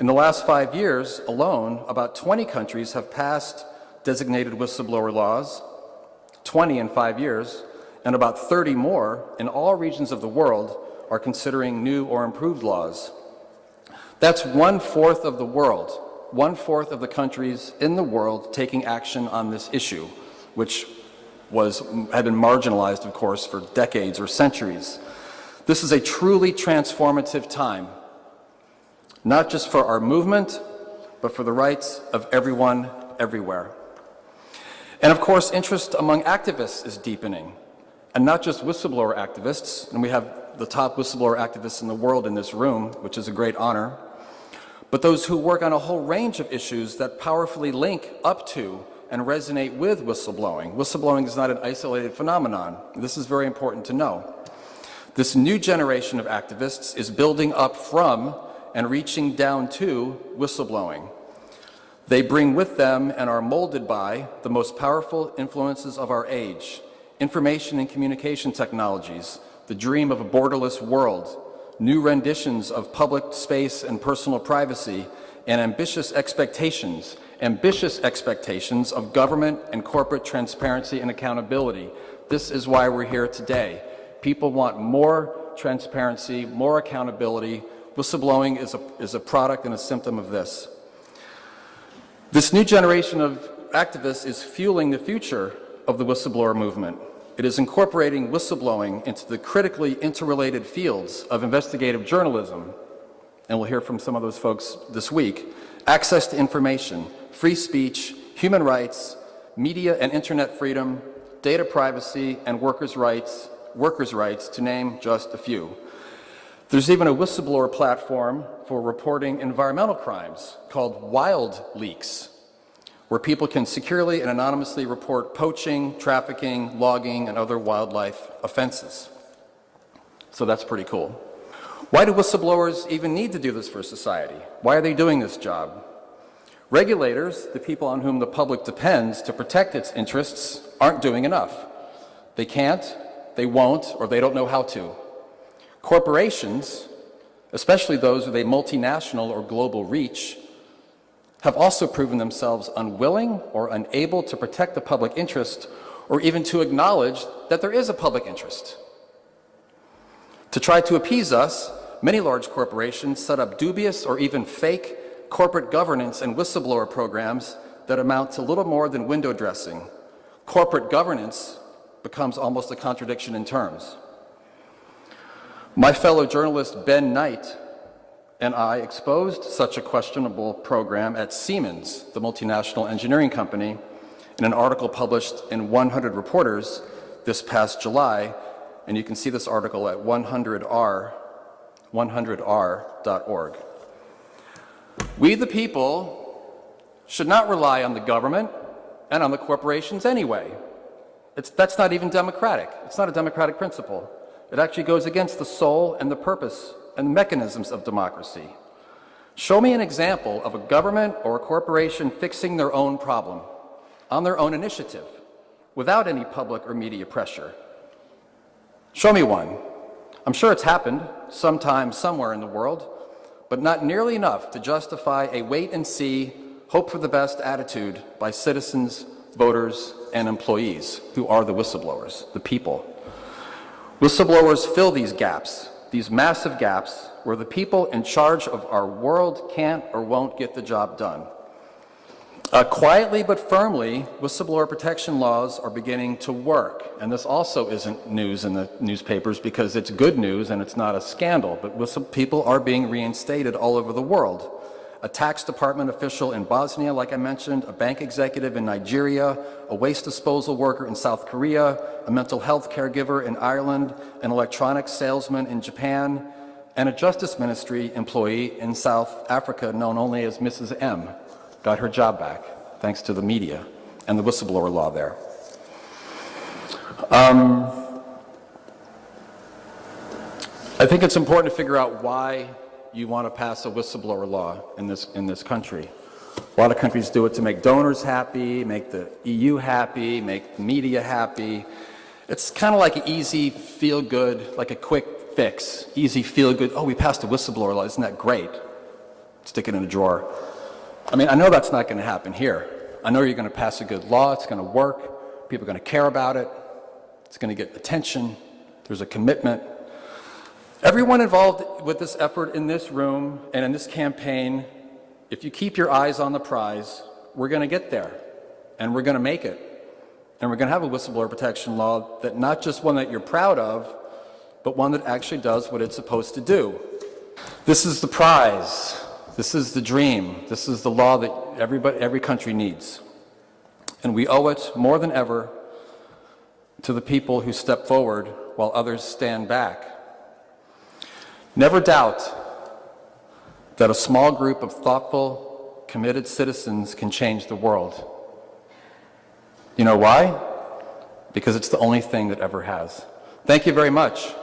In the last 5 years alone, about 20 countries have passed designated whistleblower laws, 20 in 5 years, and about 30 more in all regions of the world are considering new or improved laws. That's 1/4 of the world, 1/4 of the countries in the world taking action on this issue, which had been marginalized, of course, for decades or centuries. This is a truly transformative time, not just for our movement, but for the rights of everyone, everywhere. And of course, interest among activists is deepening, and not just whistleblower activists, and we have the top whistleblower activists in the world in this room, which is a great honor, but those who work on a whole range of issues that powerfully link up to and resonate with whistleblowing. Whistleblowing is not an isolated phenomenon. This is very important to know. This new generation of activists is building up from and reaching down to whistleblowing. They bring with them and are molded by the most powerful influences of our age: information and communication technologies, the dream of a borderless world, new renditions of public space and personal privacy, and ambitious expectations of government and corporate transparency and accountability. This is why we're here today. People want more transparency, more accountability. Whistleblowing is a product and a symptom of this. This new generation of activists is fueling the future of the whistleblower movement. It is incorporating whistleblowing into the critically interrelated fields of investigative journalism, and we'll hear from some of those folks this week, access to information, free speech, human rights, media and internet freedom, data privacy, and workers' rights, to name just a few. There's even a whistleblower platform for reporting environmental crimes called Wild Leaks, where people can securely and anonymously report poaching, trafficking, logging, and other wildlife offenses. So that's pretty cool. Why do whistleblowers even need to do this for society? Why are they doing this job? Regulators, the people on whom the public depends to protect its interests, aren't doing enough. They can't, they won't, or they don't know how to. Corporations, especially those with a multinational or global reach, have also proven themselves unwilling or unable to protect the public interest, or even to acknowledge that there is a public interest. To try to appease us, many large corporations set up dubious or even fake corporate governance and whistleblower programs that amount to little more than window dressing. Corporate governance becomes almost a contradiction in terms. My fellow journalist Ben Knight and I exposed such a questionable program at Siemens, the multinational engineering company, in an article published in 100 Reporters this past July, and you can see this article at 100r.org. We, the people, should not rely on the government and on the corporations anyway. That's not even democratic. It's not a democratic principle. It actually goes against the soul and the purpose and the mechanisms of democracy. Show me an example of a government or a corporation fixing their own problem on their own initiative without any public or media pressure. Show me one. I'm sure it's happened sometime, somewhere in the world, but not nearly enough to justify a wait-and-see, hope for the best attitude by citizens, voters, and employees, who are the whistleblowers, the people. Whistleblowers fill these gaps, these massive gaps, where the people in charge of our world can't or won't get the job done. Quietly but firmly, whistleblower protection laws are beginning to work. And this also isn't news in the newspapers because it's good news and it's not a scandal, but people are being reinstated all over the world. A tax department official in Bosnia, like I mentioned, a bank executive in Nigeria, a waste disposal worker in South Korea, a mental health caregiver in Ireland, an electronics salesman in Japan, and a Justice Ministry employee in South Africa known only as Mrs. M. Got her job back, thanks to the media and the whistleblower law there. I think it's important to figure out why you want to pass a whistleblower law in this country. A lot of countries do it to make donors happy, make the EU happy, make the media happy. It's kind of like an easy feel-good, like a quick fix, easy feel-good, oh, we passed a whistleblower law, isn't that great? stick it in a drawer. I mean, I know that's not going to happen here. I know you're going to pass a good law, it's going to work, people are going to care about it, it's going to get attention, there's a commitment. Everyone involved with this effort in this room and in this campaign, if you keep your eyes on the prize, we're going to get there, and we're going to make it. And we're going to have a whistleblower protection law that not just one that you're proud of, but one that actually does what it's supposed to do. This is the prize. This is the dream. This is the law that every country needs. And we owe it more than ever to the people who step forward while others stand back. Never doubt that a small group of thoughtful, committed citizens can change the world. You know why? Because it's the only thing that ever has. Thank you very much.